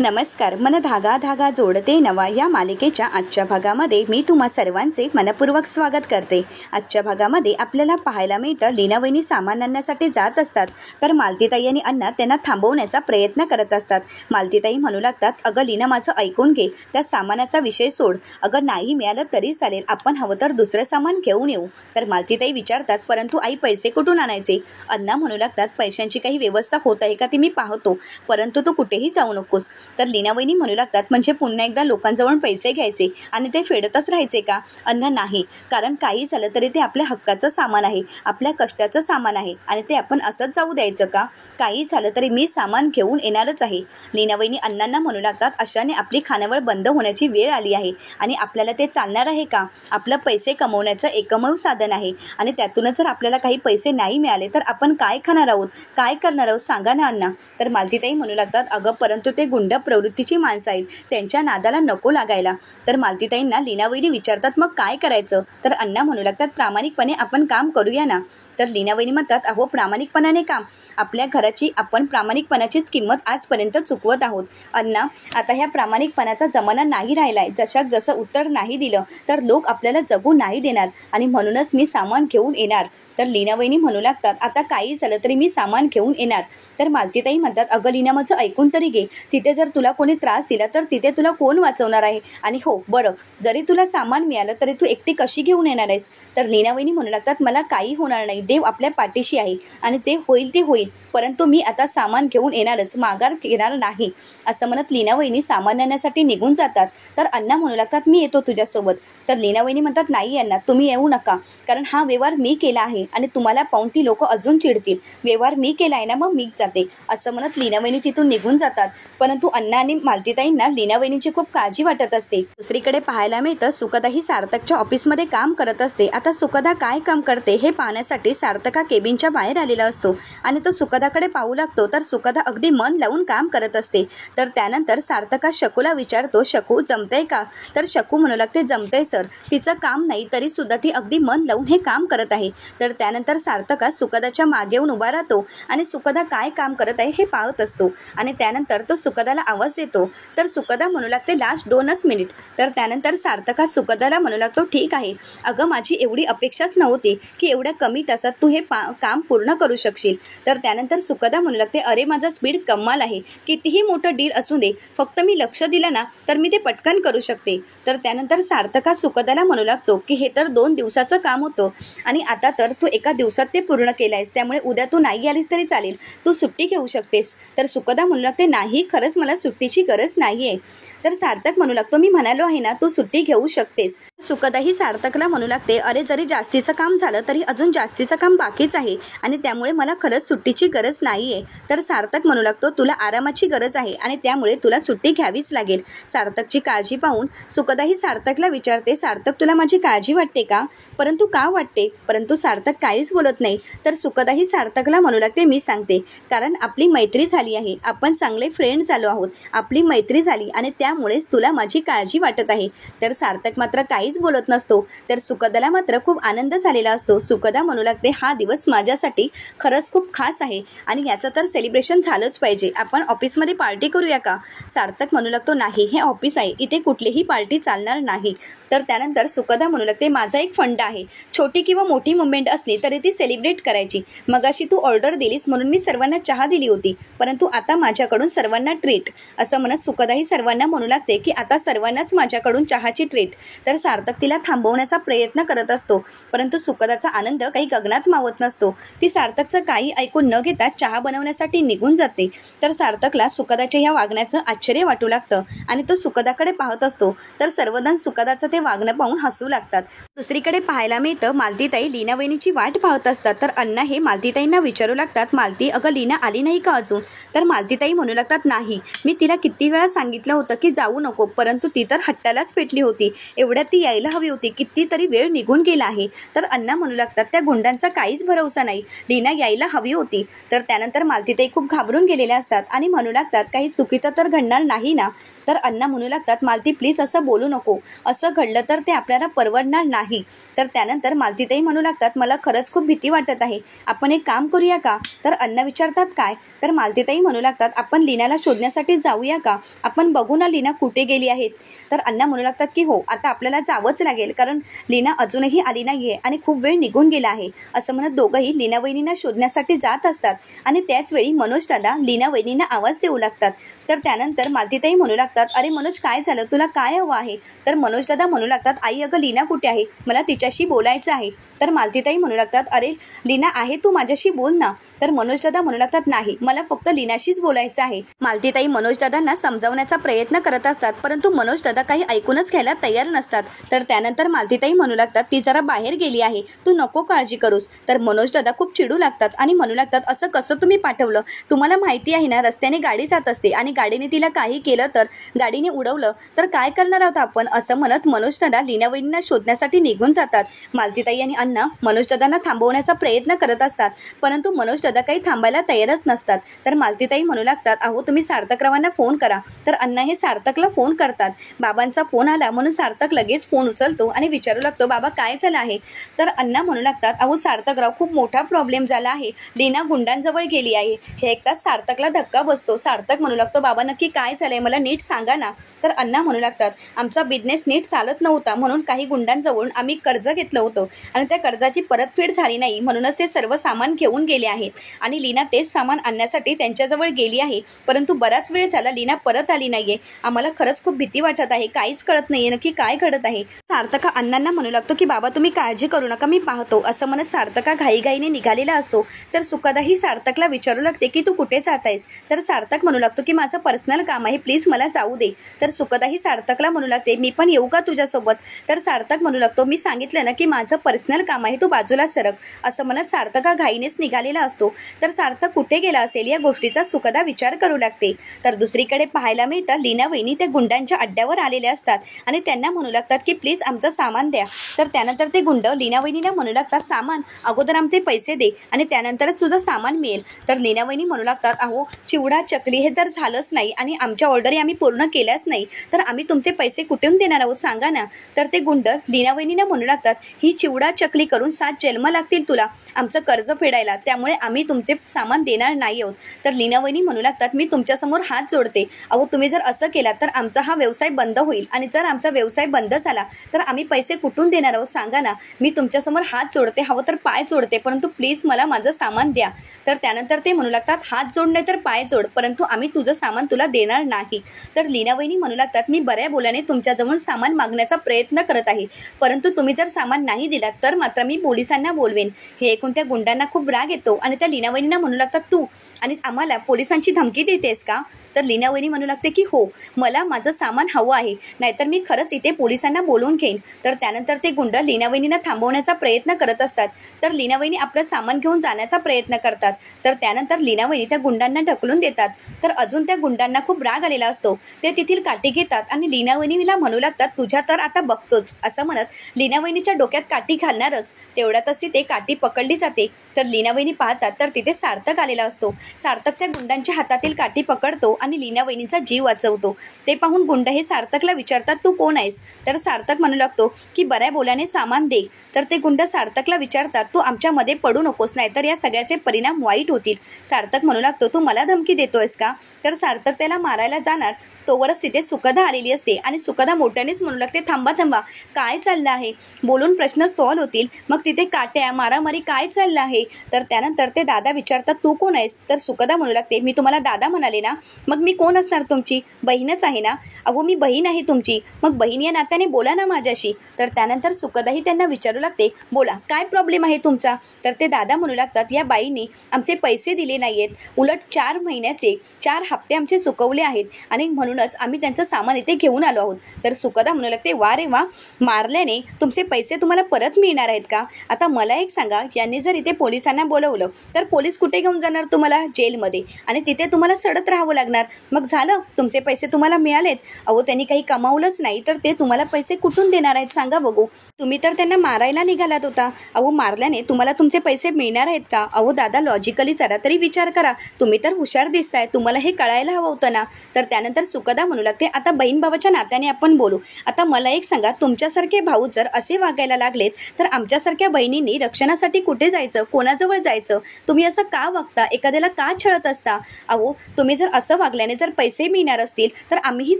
नमस्कार. मन धागा धागा जोडते नवा या मालिकेच्या आजच्या भागामध्ये मी तुम्हा सर्वांचे मनपूर्वक स्वागत करते. आजच्या भागामध्ये आपल्याला पाहायला मिळतं लीनावहिनी सामान आणण्यासाठी जात असतात तर मालतीताई आणि अण्णा त्यांना थांबवण्याचा प्रयत्न करत असतात. मालतीताई म्हणू लागतात, अगं लीना माझं ऐकून घे, त्या सामानाचा विषय सोड. अगं नाही मिळालं तरी चालेल, आपण हवं तर दुसरं सामान घेऊन येऊ. तर मालतीताई विचारतात, परंतु आई पैसे कुठून आणायचे? अण्णा म्हणू लागतात, पैशांची काही व्यवस्था होत आहे का ती मी पाहतो, परंतु तू कुठेही जाऊ नकोस. तर लीनावहिनी म्हणू लागतात, म्हणजे पुन्हा एकदा लोकांजवळ पैसे घ्यायचे आणि ते फेडतच राहायचे का? अण्णा नाही, कारण काही झालं तरी ते आपल्या हक्काचं सामान आहे, आपल्या कष्टाचं सामान आहे आणि ते आपण असंच जाऊ द्यायचं का? काही झालं तरी मी सामान घेऊन येणारच आहे. लीनावहिनी अण्णांना म्हणू लागतात, अशाने आपली खानावळ बंद होण्याची वेळ आली आहे आणि आपल्याला ते चालणार आहे का? आपलं पैसे कमवण्याचं एकमेव साधन आहे आणि त्यातूनच जर आपल्याला काही पैसे नाही मिळाले तर आपण काय खाणार आहोत, काय करणार आहोत सांगा ना अण्णा. तर मालतीताई म्हणू लागतात, अगं परंतु ते गुंड प्रवृत्तीची माणसं आहेत, त्यांच्या नादाला नको लागायला. तर मालतीताईंना लीनावहिनी विचारतात, मग काय करायचं? तर अण्णा म्हणू लागतात, प्रामाणिकपणे आपण काम करूया ना. तर लीनावहिनी म्हणतात, अहो प्रामाणिकपणाने काम, आपल्या घराची आपण प्रामाणिकपणाचीच किंमत आजपर्यंत चुकवत आहोत. अण्णा आता ह्या प्रामाणिकपणाचा जमाना नाही राहिलाय. जसं उत्तर नाही दिलं तर लोक आपल्याला जगू नाही देणार आणि म्हणूनच मी सामान घेऊन येणार. तर लीनावहिनी म्हणू लागतात, आता काही झालं तरी मी सामान घेऊन येणार. तर मालतीताई म्हणतात, अगं लीना माझं ऐकून तरी घे, तिथे जर तुला कोणी त्रास दिला तर तिथे तुला कोण वाचवणार आहे? आणि हो बरं, जरी तुला सामान मिळालं तरी तू एकटी कशी घेऊन येणार आहेस? तर लीनावहिनी म्हणू लागतात, मला काही होणार नाही, देव आपल्या पाठीशी आहे आणि जे होईल ते होईल, परंतु मी आता सामान घेऊन येणारच, माघार घेणार नाही. असं म्हणत लीनावहिनी सामान आणण्यासाठी निघून जातात. तर अण्णा म्हणू लागतात, मी येतो तुझ्यासोबत. तर लीनावहिनी म्हणतात, नाही अण्णा तुम्ही येऊ नका, कारण हा व्यवहार मी केला आहे आणि तुम्हाला पाहून ती लोक अजून चिडतील. व्यवहार मी केला आहे ना, मग मीच जाते. असं म्हणत लीनावहिनी तिथून निघून जातात. परंतु अण्णा आणि मालतीताईंना लीनावहिनीची खूप काळजी वाटत असते. दुसरीकडे पाहायला मिळतं सुखदा ही सार्थकच्या ऑफिसमध्ये काम करत असते. आता सुखदा काय काम करते हे पाहण्यासाठी सार्थका केबिनच्या बाहेर आलेला असतो आणि तो सुखदाकडे पाहू लागतो. तर सुखदा अगदी मन लावून काम करत असते. तर त्यानंतर सार्थका शकूला विचारतो, शकू जमतंय का? तर शकू म्हणू लागते, जमतंय सर. तिचं काम नाही तरी सुद्धा ती अगदी मन लावून हे काम करत आहे. तर त्यानंतर सार्थका सुखदाच्या मागे येऊन उभा राहतो आणि सुखदा काय काम करत आहे हे पाहत असतो आणि त्यानंतर तो सुखदाला आवाज देतो. तर सुखदा म्हणू लागते, लास्ट 2च मिनिट. तर त्यानंतर सार्थका सुखदाला म्हणू लागतो, ठीक आहे, अगं माझी एवढी अपेक्षाच नव्हती की एवढ्या कमी तासात तू हे काम पूर्ण करू शकशील. तर त्यानंतर सुखदा म्हणू लागते, अरे माझा स्पीड कमाल आहे, कितीही मोठं डील असू दे, फक्त मी लक्ष दिलं ना तर मी ते पटकन करू शकते. तर त्यानंतर सार्थका सुखदाला म्हणू लागतो की हे तर 2 दिवसाचं काम होतं आणि आता तर तू एका दिवसात ते पूर्ण केलं आहेस, त्यामुळे उद्या तू नाही आलीस तरी चालेल, तू सुट्टी घेऊ शकतेस. तर सुखदा म्हणू लागते, नाही खरंच मला सुट्टीची गरज नाही आहे. तर सार्थक म्हणू लागतो, मी म्हणालो आहे ना तू सुट्टी घेऊ शकतेस. सुखदा ही सार्थकला म्हणू लागते, अरे जरी जास्तीचं काम झालं तरी अजून जास्तीचं काम बाकीच आहे आणि त्यामुळे मला खरंच सुट्टीची गरज नाही आहे. तर सार्थक म्हणू लागतो, तुला आरामाची गरज आहे आणि त्यामुळे तुला सुट्टी घ्यावीच लागेल. सार्थकची काळजी पाहून सुखदा ही सार्थकला विचारते, सार्थक तुला माझी काळजी वाटते का? परंतु का वाटते? परंतु सार्थक काहीच बोलत नाही. तर सुखदा ही सार्थकला म्हणू लागते, मी सांगते, कारण आपली मैत्री झाली आहे, आपण चांगले फ्रेंड झालो आहोत, आपली मैत्री झाली आणि त्यामुळेच तुला माझी काळजी वाटत आहे. तर सार्थक मात्र काहीच बोलत नसतो. तर सुखदाला मात्र खूप आनंद झालेला असतो. सुखदा म्हणू लागते, हा दिवस माझ्यासाठी खरंच खूप खास आहे आणि याचं तर सेलिब्रेशन झालंच पाहिजे, आपण ऑफिसमध्ये पार्टी करूया का? सार्थक म्हणू लागतो, नाही हे ऑफिस आहे, इथे कुठलीही पार्टी चालणार नाही. तर त्यानंतर सुखदा म्हणू लागते, माझा एक फंड आहे, छोटी किंवा मोठी मुवमेंट असली तरी ती सेलिब्रेट करायची. मगाशी तू ऑर्डर दिलीस म्हणून मी सर्वांना चहा दिली होती, परंतु आता माझ्याकडून सर्वांना ट्रीट. असं म्हणत सुखदाही सर्वांना म्हणू लागते की आता सर्वांनाच माझ्याकडून चहाची ट्रीट. तर सार्थक तिला थांबवण्याचा प्रयत्न करत असतो, परंतु सुखदाचा आनंद काही गगनात मावत नसतो. ती सार्थकचं काही ऐकून न घेता चहा बनवण्यासाठी निघून जाते. तर सार्थकला सुखदाच्या या वागण्याचं आश्चर्य वाटू लागतं आणि तो सुखदाकडे पाहत असतो. तर सर्वजण सुखदाचं ते वागणं पाहून हसू लागतात. दुसरीकडे पाहायला मिळतं मालतीताई लीनावहिनीची वाट पाहत असतात. तर अण्णा हे मालतीताईंना विचारू लागतात, मालती अगं लीना आली नाही का अजून? तर मालतीताई म्हणू लागतात, नाही, मी तिला किती वेळा सांगितलं होतं की जाऊ नको, परंतु ती तर हट्टालाच पेटली होती, एवढ्यात ती यायला हवी होती, कितीतरी वेळ निघून गेला आहे. तर अण्णा म्हणू लागतात, त्या गुंडांचा काहीच भरवसा नाही, लीना यायला हवी होती. तर त्यानंतर मालतीताई खूप घाबरून गेलेल्या असतात आणि म्हणू लागतात, काही चुकीचं तर घडणार नाही ना? तर अण्णा म्हणू लागतात, मालती प्लीज असं बोलू नको, असं घडलं तर ते आपल्याला परवडणार नाही. तर त्यानंतर मालतीताई म्हणू लागतात, मला खरंच खूप भीती वाटत आहे, आपण एक काम करूया का? तर अण्णा विचारतात, काय? तर मालतीताई म्हणू लागतात, आपण लीनाला शोधण्यासाठी जाऊया का? आपण बघू ना लीना कुठे गेली आहेत. तर अण्णा म्हणू लागतात की हो, आता आपल्याला जावंच लागेल, कारण लीना अजूनही आली नाहीये आणि खूप वेळ निघून गेला आहे. असं म्हणत दोघंही लीना वहिनींना शोधण्यासाठी जात असतात आणि त्याच वेळी मनोज दादा लीना वहिनींना आवाज देऊ लागतात. तर त्यानंतर मालतीताई म्हणू लागतात, अरे मनोज, काय झालं, तुला काय हवं आहे? तर मनोज दादा म्हणू लागतात, आई अगं लीना कुठे आहे, मला तिच्याशी बोलायचं आहे. तर मालतीताई म्हणू लागतात, अरे लीना आहे, तू माझ्याशी बोल ना. तर मनोज दादा म्हणू लागतात, नाही, मला फक्त लीनाशीच बोलायचं आहे. मालतीताई मनोज दादांना समजावण्याचा प्रयत्न करत असतात, परंतु मनोज दादा काही ऐकूनच घ्यायला तयार नसतात. तर त्यानंतर मालतीताई म्हणू लागतात, ती जरा बाहेर गेली आहे, तू नको काळजी करूस. तर मनोज दादा खूप चिडू लागतात आणि म्हणू लागतात, असं कसं तुम्ही पाठवलं? तुम्हाला माहिती आहे ना, रस्त्याने गाडी जात असते आणि गाडीने तिला काही केलं तर, गाडीने उडवलं तर काय करणार आहोत आपण? असं म्हणत मनोज दादा लीना वहिनींना शोधण्यासाठी निघून जातात. मालतीताई आणि अण्णा मनोज दादांना थांबवण्याचा प्रयत्न करत असतात, परंतु मनोज दादा काही थांबायला तयारच नसतात. तर मालतीताई म्हणू लागतात, अहो तुम्ही सार्थकरावांना फोन करा. तर अण्णा हे सार्थकला फोन करतात. बाबांचा फोन आला म्हणून सार्थक लगेच फोन उचलतो आणि विचारू लागतो, बाबा काय झालं आहे? तर अण्णा म्हणू लागतात, अहो सार्थकराव, खूप मोठा प्रॉब्लेम झाला आहे, लीना गुंडांजवळ गेली आहे. हे ऐकताच सार्थकला धक्का बसतो. सार्थक म्हणू लागतो, बाबा नक्की काय झालंय, मला नीट सांगा ना. तर अण्णा म्हणू लागतात, आमचा बिझनेस नीट चालत नव्हता म्हणून काही गुंडांजवळून आम्ही कर्ज घेतलं होतं आणि त्या कर्जाची परतफेड झाली नाही, म्हणूनच ते सर्व सामान घेऊन गेले आहेत आणि लीना तेच सामान आणण्यासाठी त्यांच्याजवळ गेली आहे, परंतु बराच वेळ झाला लीना परत आली नाहीये. आम्हाला खरंच खूप भीती वाटत आहे, काहीच कळत नाहीये नक्की काय घडत आहे. सार्थका अण्णांना म्हणू लागतो की बाबा तुम्ही काळजी करू नका, मी पाहतो. असं म्हणत सार्थका घाईघाईने निघालेला असतो. तर सुखदाही सार्थकला विचारू लागते की तू कुठे जात आहेस? तर सार्थक म्हणू लागतो की माझं पर्सनल काम आहे, प्लीज मला जाऊ दे. तर सुखदाही सार्थकला म्हणू लागते, मी पण येऊ का तुझ्यासोबत? तर सार्थक म्हणू लागतो, मी सांगितलं ना की माझं पर्सनल काम आहे, तू बाजूला सरक. असं म्हणत सार्थका घाईनेच निघालेला असतो. तर सार्थक कुठे गेला असेल या गोष्टीचा सुखदा विचार करू लागते. तर दुसरीकडे पाहायला मिळतं, लीना वहिनी त्या गुंडांच्या अड्ड्यावर आलेल्या असतात आणि त्यांना म्हणू लागतात की प्लीज आमचं सामान द्या. तर त्यानंतर ते गुंड लीना वहिनीला म्हणू लागतात, सामान अगोदर आमचे पैसे दे आणि त्यानंतरच तुझं सामान मिळेल. तर लीना वहिनी म्हणू लागतात, अहो चिवडा चकली हे जर झालंच नाही आणि आमच्या ऑर्डरी आम्ही पूर्ण केल्याच नाही तर आम्ही तुमचे पैसे कुठून देणार आहोत सांगा ना. तर ते गुंड लीना वहिनीला म्हणू लागतात, ही चिवडा चकली करून 7 जन्म लागतील तुला आमचं कर्ज फेडायला, त्यामुळे आम्ही तुमचे सामान देणार नाही आहोत. तर लीना वहिनी म्हणू लागतात, मी तुमच्यासमोर हात जोडते, अहो तुम्ही जर असं केलात तर आमचा हा व्यवसाय बंद होईल आणि जर आमचा व्यवसाय बंद झाला तर आम्ही पैसे कुठून देणार आहोत सांगा ना. मी तुमच्यासमोर हात जोडते, हवं तर पाय जोडते, परंतु प्लीज मला माझं सामान द्या. तर त्यानंतर ते म्हणू लागतात, हात जोडणे तर पाय जोड, परंतु आम्ही तुझं सामान तुला देणार नाही. तर लीना वहिनी म्हणू लागतात, मी बऱ्या बोलाने तुमच्याजवळून सामान मागण्याचा प्रयत्न करत आहे, परंतु तुम्ही जर सामान नाही दिलात तर मात्र मी पोलिसांना बोलवेन. हे ऐकून त्या गुंडांना खूप राग येतो आणि त्या लीना वहिनींना म्हणू लागतात, तू आणि आम्हाला पोलिसांची धमकी देतेस का? तर लीना वहिनी म्हणू लागते की हो, मला माझं सामान हवं आहे, नाहीतर मी खरंच इथे पोलिसांना बोलवून घेईन. तर त्यानंतर ते गुंड लीना वहिनींना थांबवण्याचा प्रयत्न करत असतात. तर लीना वहिनी आपलं सामान घेऊन जाण्याचा प्रयत्न करतात. तर त्यानंतर लीना वहिनी त्या गुंडांना ढकलून देतात. तर अजून त्या गुंडांना खूप राग आलेला असतो. ते तेथील काठी घेतात आणि लीना वहिनीला म्हणू लागतात, तुझ्या तर आता बघतोच. असं म्हणत लीना वहिनीच्या डोक्यात काठी घालणारच तेवढ्यातच तिथे काठी पकडली जाते. तर लीना वहिनी पाहतात तर तिथे सार्थक आलेला असतो. सार्थक त्या गुंडांच्या हातातील काठी पकडतो आणि लीना वहिनीचा जीव वाचवतो. ते पाहून गुंड हे सार्थकला विचारतात, तू कोण आहेस? तर सार्थक म्हणू लागतो की बऱ्या बोलाने सामान दे. तर ते गुंड सार्थकला विचारतात, तू आमच्यामध्ये पडू नकोस, नाही तर या सगळ्याचे परिणाम वाईट होतील. सार्थक म्हणू लागतो, तू मला धमकी देतोयस का? तर सार्थक त्याला मारायला जाणार तोवरच तिथे सुखदा आलेली असते आणि सुखदा मोठ्यानेच म्हणू लागते, थांबा थांबा, काय चाललं आहे? बोलून प्रश्न सॉल्व्ह होतील, मग तिथे काट्या मारामारी काय चाललं आहे? तर त्यानंतर ते दादा विचारतात, तू कोण आहेस? तर सुखदा म्हणू लागते, मी तुम्हाला दादा म्हणाले ना, मग मी कोण असणार? तुमची बहीणच आहे ना. अहो मी बहीण आहे तुमची, मग बहीण या नात्याने बोला ना माझ्याशी. तर त्यानंतर सुखदाही त्यांना विचारू लागते, बोला काय प्रॉब्लेम आहे तुमचा? तर ते दादा म्हणू लागतात, या बाईंनी आमचे पैसे दिले नाहीयेत, उलट 4 महिन्याचे 4 हप्ते आमचे चुकवले आहेत आणि म्हणूनच आम्ही त्यांचं सामान इथे घेऊन आलो आहोत. तर सुखदा म्हणू लागते, वा रे वा, मारल्याने तुमचे पैसे तुम्हाला परत मिळणार आहेत का? आता मला एक सांगा, यांनी जर इथे पोलिसांना बोलवलं तर पोलीस कुठे घेऊन जाणार तुम्हाला? जेलमध्ये, आणि तिथे तुम्हाला सडत राहावं लागणार. मग झालं, तुमचे पैसे तुम्हाला मिळालेत. अहो त्यांनी काही कमावलंच नाही तर ते तुम्हाला पैसे कुठून देणार आहेत सांगा बघू? तुम्ही तर त्यांना मारायला निघालात होता. अहो मारल्याने तुम्हाला तुमचे पैसे मिळणार आहेत का? अहो दादा लॉजिकली जरा तरी विचार करा, तुम्ही तर हुशार दिसताय, तुम्हाला हे कळायला हवं होतं ना. तर त्यानंतर सुखदा म्हणू लागते, आता बहीण भावाच्या नात्याने आपण बोलू. आता मला एक सांगा, तुमच्यासारखे भाऊ जर असे वागायला लागलेत तर आमच्यासारख्या बहिणींनी रक्षणासाठी कुठे जायचं, कोणाजवळ जायचं? तुम्ही असं का वागता? एखाद्याला का छळत असता? अहो, तुम्ही जर असं वागल्याने जर पैसे मिळणार असतील तर आम्हीही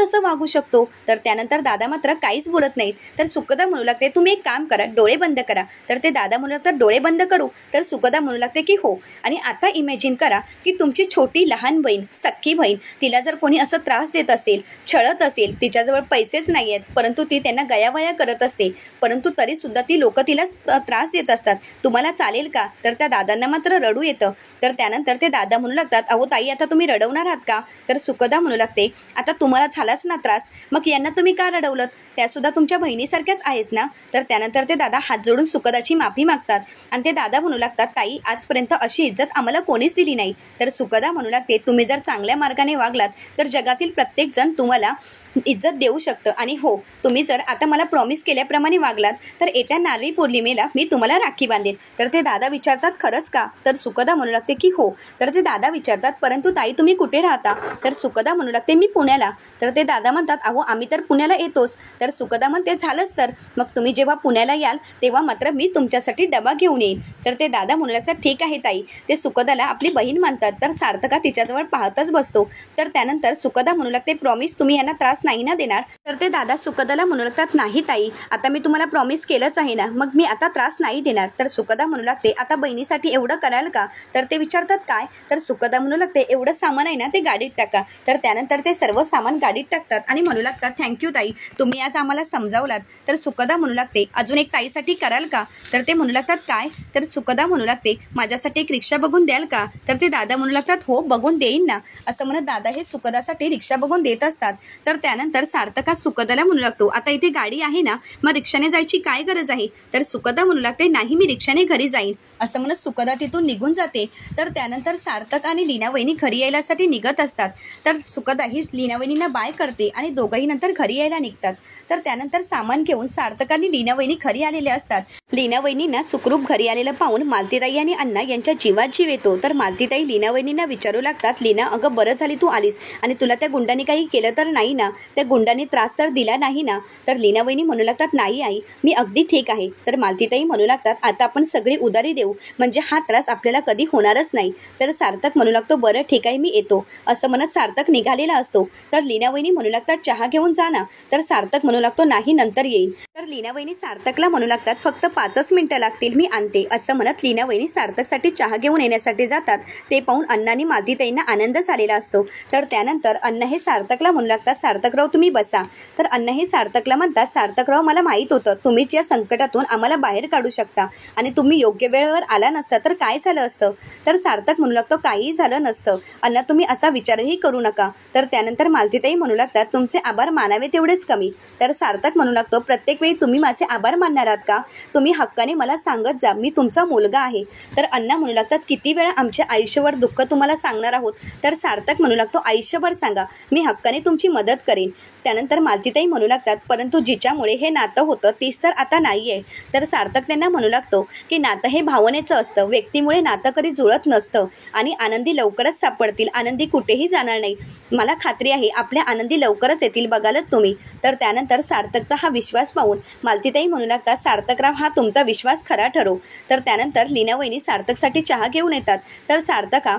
तसं वागू शकतो. तर त्यानंतर दादा मात्र काहीच बोलत नाहीत. तर सुखदा म्हणू लागते, तुम्ही एक काम करा, डोळे बंद करा. तर ते दादा म्हणू लागतात, डोळे बंद करू? तर सुखदा म्हणू लागते की हो. आणि आता इमॅजिन करा की तुमची छोटी लहान बहीण, सख्खी बहीण, तिला जर कोणी असं त्रास देत असेल, छळत असेल, तिच्याजवळ पैसेच नाही आहेत परंतु ती त्यांना गयावया करत असते, परंतु तरीसुद्धा ती लोक तिला त्रास देत असतात. तुम्हाला चालेल का? तर त्या दादांना मात्र रडू येतं. तर त्यानंतर ते दादा म्हणू लागतात, अहो ताई, आता तुम्ही रडवणार आहात का? तर सुखदा म्हणू लागते, आता तुम्हाला झालाच ना त्रास, मग यांना तुम्ही का रडवलं? त्यासुद्धा तुमच्या बहिणीसारख्याच आहेत ना? तर त्यानंतर ते दादा हात जोडून सुखदाची माफी मागतात आणि ते दादा म्हणू लागतात, ताई, आजपर्यंत अशी इज्जत आम्हाला कोणीच दिली नाही. तर सुखदा म्हणू लागते, तुम्ही जर चांगल्या मार्गाने वागलात तर जगातील प्रत्येक जण तुम्हाला इज्जत देऊ शकतं. आणि हो, तुम्ही जर आता मला प्रॉमिस केल्याप्रमाणे वागलात तर येत्या नारळी पौर्णिमेला मी तुम्हाला राखी बांधेन. तर ते दादा विचारतात, खरंच का? तर सुखदा म्हणू लागते की हो. तर ते दादा विचारतात, परंतु ताई, तुम्ही कुठे राहता? तर सुखदा म्हणू लागते, मी पुण्याला. तर ते दादा म्हणतात, अहो, आम्ही तर पुण्याला येतोच. तर सुखदा म्हणते, झालंच तर मग तुम्ही जेव्हा पुण्याला याल तेव्हा मात्र मी तुमच्यासाठी डबा घेऊन येईन. तर ते दादा म्हणू लागतात, ठीक आहे ताई. ते सुखदाला आपली बहीण मानतात. तर सार्थका तिच्याजवळ पाहतच बसतो. तर त्यानंतर सुखदा म्हणू लागते, प्रॉमिस तुम्ही यांना त्रास नाही ना देणार? तर ते दादा सुखदाला म्हणू लागतात, नाही ताई, आता मी तुम्हाला प्रॉमिस केलंच आहे ना, मग मी आता त्रास नाही देणार. तर सुखदा म्हणू लागते, आता बहिणीसाठी एवढं कराल का? तर ते विचारतात, काय? तर सुखदा म्हणू लागते, एवढं सामान आहे ना ते गाडीत टाका. तर त्यानंतर ते सर्व सामान गाडीत टाकतात आणि म्हणू लागतात, थँक्यू ताई, तुम्ही आज आम्हाला समजावलात. तर सुखदा म्हणू लागते, अजून एक ताईसाठी कराल का? तर ते म्हणू लागतात, काय? तर सुखदा म्हणू लागते, माझ्यासाठी एक रिक्षा बघून द्याल का? तर ते दादा म्हणू लागतात, हो, बघून देईन ना. असं म्हणत दादा हे सुखदासाठी रिक्षा बघून देत असतात. तर त्यानंतर सार्थका सुखदाला म्हणू लागतो, आता इथे गाडी आहे ना, मग रिक्षाने जायची काय गरज आहे? तर सुखदा म्हणू लागते, नाही, मी रिक्षाने घरी जाईन. असं म्हणत सुखदा तिथून निघून जाते. तर त्यानंतर सार्थक आणि लीना वहिनी घरी यायलासाठी निघत असतात. तर सुखदा ही लीना वहिनींना बाय करते आणि दोघंही नंतर घरी यायला निघतात. तर त्यानंतर सामान घेऊन सार्थक आणि लीना वहिनी घरी आलेले असतात. लीना वहिनींना सुखरूप घरी आलेलं पाहून मालतीताई आणि अण्णा यांच्या जीवात जीव येतो. तर मालतीताई लीना वहिनींना विचारू लागतात, लीना, अगं बरं झाली तू आलीस, आणि तुला त्या गुंडांनी काही केलं तर नाही ना? त्या गुंडांनी त्रास तर दिला नाही ना? तर लीना वहिनी म्हणू लागतात, नाही आई, मी अगदी ठीक आहे. तर मालतीताई म्हणू लागतात, आता आपण सगळी उधारी देऊ, म्हणजे हा त्रास आपल्याला कधी होणारच नाही. तर सार्थक म्हणू लागतो, बरं ठीक आहे, मी येतो. असं म्हणत सार्थक निघालेला असतो. तर लीना वहिनी म्हणू लागतात, चहा घेऊन जा ना. तर सार्थक म्हणू लागतो, नाही, नंतर येईल. तर लीना वहिनी सार्थकला म्हणू लागतात, फक्त 5च मिनिटं लागतील, मी आणते. असं म्हणत लीना वहिनी सार्थकसाठी चहा घेऊन येण्यासाठी जातात. ते पाहून अण्णा आणि मालतीताईंना आनंद झालेला असतो. तर त्यानंतर अण्णा हे सार्थकला म्हणू लागतात, सार्थकराव, तुम्ही बसा. तर अण्णा हे सार्थकला म्हणतात, सार्थकराव, मला माहीत होतं तुम्हीच या संकटातून आम्हाला बाहेर काढू शकता, आणि तुम्ही योग्य वेळेवर आला नसता तर काय झालं असतं? तर सार्थक म्हणू लागतो, काहीही झालं नसतं अण्णा, तुम्ही असा विचारही करू नका. तर त्यानंतर मालतीताई म्हणू लागतात, तुमचे आभार मानावे तेवढेच कमी. तर सार्थक म्हणू लागतो, प्रत्येक वेळी तुम्ही माझे आभार मानणार आहात का? तुम्ही हक्काने मला सांगत जा, मी तुमचा मुलगा आहे. तर अण्णा म्हणू लागतात, किती वेळा आमच्या आयुष्यावर दुःख तुम्हाला सांगणार आहोत? तर सार्थक म्हणू लागतो, आयुष्यभर सांगा, मी हक्काने तुमची मदत करेन. त्यानंतर मालतीताई म्हणू लागतात, परंतु जिच्यामुळे हे नातं होतं तीच तर आता नाहीये. तर सार्थक त्यांना म्हणू लागतो की नातं हे भावनेचं असतं, व्यक्तीमुळे नातं कधी जुळत नसतं, आणि आनंदी लवकरच सापडतील, आनंदी कुठेही जाणार नाही. मला खात्री आहे आपल्या आनंदी लवकरच येतील, बघालच तुम्ही. तर त्यानंतर सार्थकचा हा विश्वास पाहून मालतीताई म्हणू लागतात, सार्थकराव, हा तुमचा विश्वास खरा ठरो. तर त्यानंतर लीना वहिनी सार्थकसाठी चहा घेऊन येतात. तर सार्थका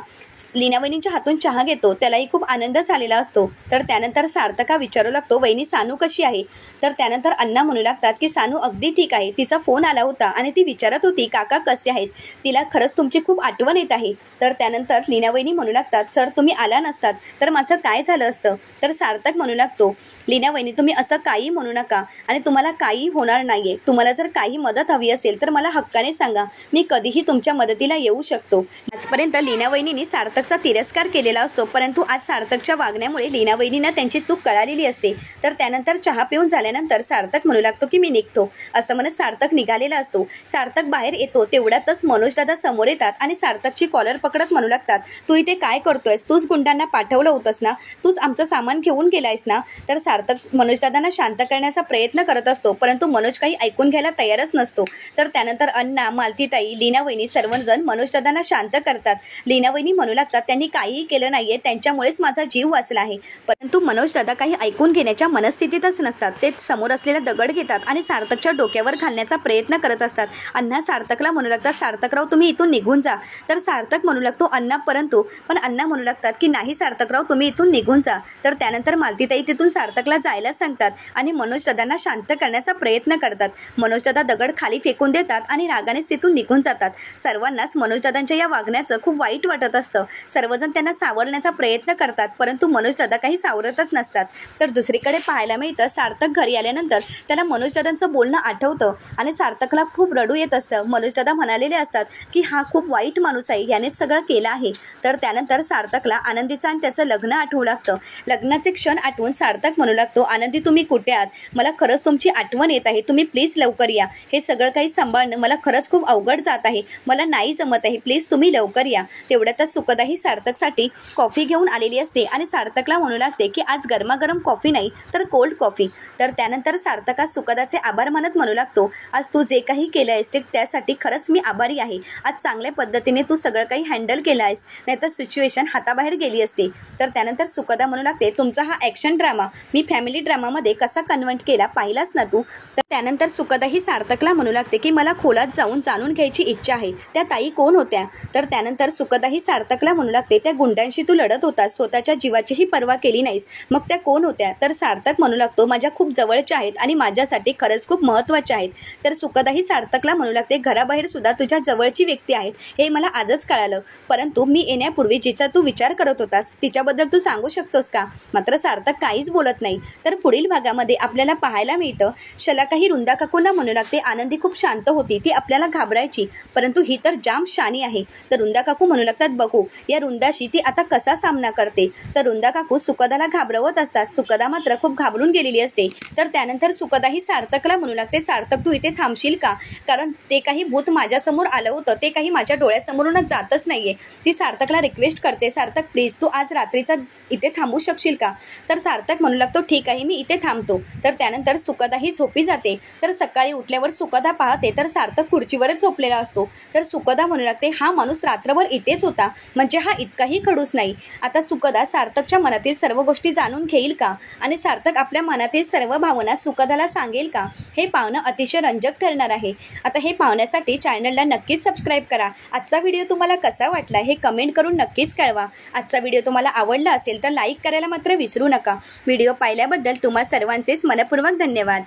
लीना वहिनीच्या हातून चहा घेतो, त्यालाही खूप आनंद झालेला असतो. तर त्यानंतर सार्थका विचारू लागतो, वहिनी, सानू कशी आहे? तर त्यानंतर अण्णा म्हणू लागतात की सानू अगदी ठीक आहे, तिचा फोन आला होता आणि ती विचारत होती काका कसे आहेत, तिला खरंच तुमची खूप आठवण येत आहे. तर त्यानंतर लीना वहिनी म्हणू लागतात, सर, तुम्ही आला नसतात तर माझं काय झालं असतं? तर सार्थक म्हणू लागतो, लीना वहिनी, तुम्ही असं काही म्हणू नका, आणि तुम्हाला काही होणार नाहीये. तुम्हाला जर काही मदत हवी असेल तर मला हक्काने सांगा, मी कधीही तुमच्या मदतीला येऊ शकतो. आजपर्यंत लीना वहिनींनी सार्थकचा तिरस्कार केलेला असतो, परंतु आज सार्थकच्या वागण्यामुळे लीना वहिनींना त्यांची चूक कळालेली असते. तर त्यानंतर चहा पिऊन झाल्यानंतर सार्थक म्हणू लागतो की मी निघतो. असं म्हणत सार्थक निघालेला असतो. सार्थक बाहेर येतो तेवढ्यातच मनोज दादा समोर येतात आणि सार्थकची कॉलर पकडत म्हणू लागतात, तू इथे काय करतोयस? तूच गुंडांना पाठवलं होतंस ना? तूच आमचं सामान घेऊन गेलायस ना? तर सार्थक मनोज दादांना शांत करण्याचा प्रयत्न करत असतो, परंतु मनोज काही ऐकून घ्यायला तयारच नसतो. तर त्यानंतर अण्णा, मालतीताई, लीना वहिनी सर्वजण मनोज दादांना शांत करतात. लीना वहिनी म्हणू लागतात, त्यांनी काहीही केलं नाहीये, त्यांच्यामुळेच माझा जीव वाचला आहे. परंतु मनोज दादा काही ऐकून घेण्याच्या मनस्थितीतच नसतात. ते समोर असलेला दगड घेतात आणि सार्थकच्या डोक्यावर घालण्याचा प्रयत्न करत असतात. अण्णा सार्थकला म्हणू लागतात, सार्थकराव तुम्ही इथून निघून जा. तर सार्थक म्हणू लागतो अण्णा, पण अण्णा म्हणू लागतात की नाही सार्थकराव, तुम्ही इथून निघून जा. तर त्यानंतर मालतीताई तिथून सार्थकला जायला सांगतात आणि मनोज दादांना शांत करण्याचा प्रयत्न करतात. मनोज दादा दगड खाली फेकून देतात आणि रागानेच तिथून निघून जातात. सर्वांनाच मनोज दादांच्या या वागण्याचं खूप वाईट वाटत असतं. सर्वजण त्यांना सावरण्याचा प्रयत्न करतात, परंतु मनोज दादा काही सावरतच नसतात. तर दुसरीकडे पाहायला मिळतं, सार्थक घरी आल्यानंतर त्याला मनोज दादांचं बोलणं आठवतं आणि सार्थकला खूप रडू येत असतं. मनोज दादा म्हणालेले असतात की हा खूप वाईट माणूस आहे, यानेच सगळं केलं आहे. तर त्यानंतर सार्थकला आनंदीचं आणि त्याचं लग्न आठवू लागतं. लग्नाचे क्षण आठवून सार्थक म्हणू लागतो, आनंदी तुम्ही कुठे आहात? मला खरंच तुमची आठवण येत आहे, तुम्ही प्लीज लवकर या. हे सगळं काही सांभाळणं मला खरंच खूप अवघड जात आहे, मला नाही जमत आहे, प्लीज तुम्ही लवकर या. तेवढ्यातच सुखदाही सार्थकसाठी कॉफी घेऊन आलेली असते आणि सार्थकला म्हणू लागते की आज गरमागरम कॉफी नाही तर कोल्ड कॉफी. तर त्यानंतर सार्थक आज सुखदाचे आभार मानत म्हणू लागतो, आज तू जे काही केलं आहेस ते त्यासाठी खरंच मी आभारी आहे. आज चांगल्या पद्धतीने तू सगळं काही हँडल केलं आहेस, नाहीतर सिच्युएशन हाताबाहेर गेली असते. तर त्यानंतर सुखदा म्हणू लागते, तुमचा हा ॲक्शन ड्रामा मी फॅमिली ड्रामामध्ये कसा कन्व्हर्ट केला पाहिलास ना तू. तर त्यानंतर सुखदा ही सार्थकला म्हणू लागते की मला खोलात जाऊन जाणून घ्यायची इच्छा आहे, त्या ताई कोण होत्या? तर त्यानंतर सुखदा ही सार्थकला म्हणू लागते, त्या गुंडांशी तू लढत होतास, स्वतःच्या जीवाचीही पर्वा केली नाहीस, मग त्या कोण होत्या? तर सार्थक म्हणू लागतो, माझ्या खूप जवळच्या आहेत आणि माझ्यासाठी खरंच खूप महत्त्वाच्या आहेत. तर सुखदा ही सार्थकला म्हणू लागते, घराबाहेर सुद्धा तुझ्या जवळची व्यक्ती आहेत हे मला आजच कळालं, परंतु मी येण्यापूर्वी जिचा तू विचार करत होतास तिच्याबद्दल तू सांगू शकतोस का? मात्र सार्थक काहीच बोलत नाही. तर पुढील भागामध्ये आपल्याला पाहायला मिळतं, शलाका ही रुंदा काकूंना म्हणू लागते, आनंदी खूप शांत होती, ती आपल्याला घाबरायची, परंतु ही तर जाम शानी आहे. तर रुंदा काकू म्हणू लागतात, बघू या रुंदाशी ती आता कसा सामना करते. तर रुंदा काकू सुखदाला घाबरवत असतात. सुखदा मात्र खूप घाबरून गेलेली असते. तर त्यानंतर सुखदा ही सार्थकला म्हणू लागते, सार्थक तू इथे थांबशील का? कारण ते काही भूत माझ्यासमोर आलं होतं, ते काही माझ्या डोळ्यासमोरूनच जातच नाहीये. ती सार्थकला रिक्वेस्ट करते, सार्थक प्लीज तू आज रात्रीचा इथे थांबू शकशील का? तर सार्थक म्हणू लागतो, ठीक आहे मी इथे थांबतो. तर त्यानंतर सुखदा ही झोपी जाते. तर सकाळी उठल्यावर सुखदा पाहते तर सार्थक खुर्चीवरच झोपलेला असतो. तर सुखदा म्हणू लागते, हा माणूस रात्रभर इथेच होता, म्हणजे हा इतकाही खडूस नाही. आता सुखदा सार्थकच्या मनातील सर्व गोष्टी जाणून घेईल का आणि सार्थक आपल्या मनातील सर्व भावना सुखदाला सांगेल का? हे पाहणं अतिशय रंजक ठरणार आहे. आता हे पाहण्यासाठी चॅनलला नक्कीच सबस्क्राईब करा. आजचा व्हिडिओ तुम्हाला कसा वाटला हे कमेंट करून नक्कीच कळवा. आजचा व्हिडिओ तुम्हाला आवडला असेल तर लाईक करायला मात्र विसरू नका. व्हिडिओ पाहिल्याबद्दल तुम्हा सर्वांचेच मनपूर्वक धन्यवाद.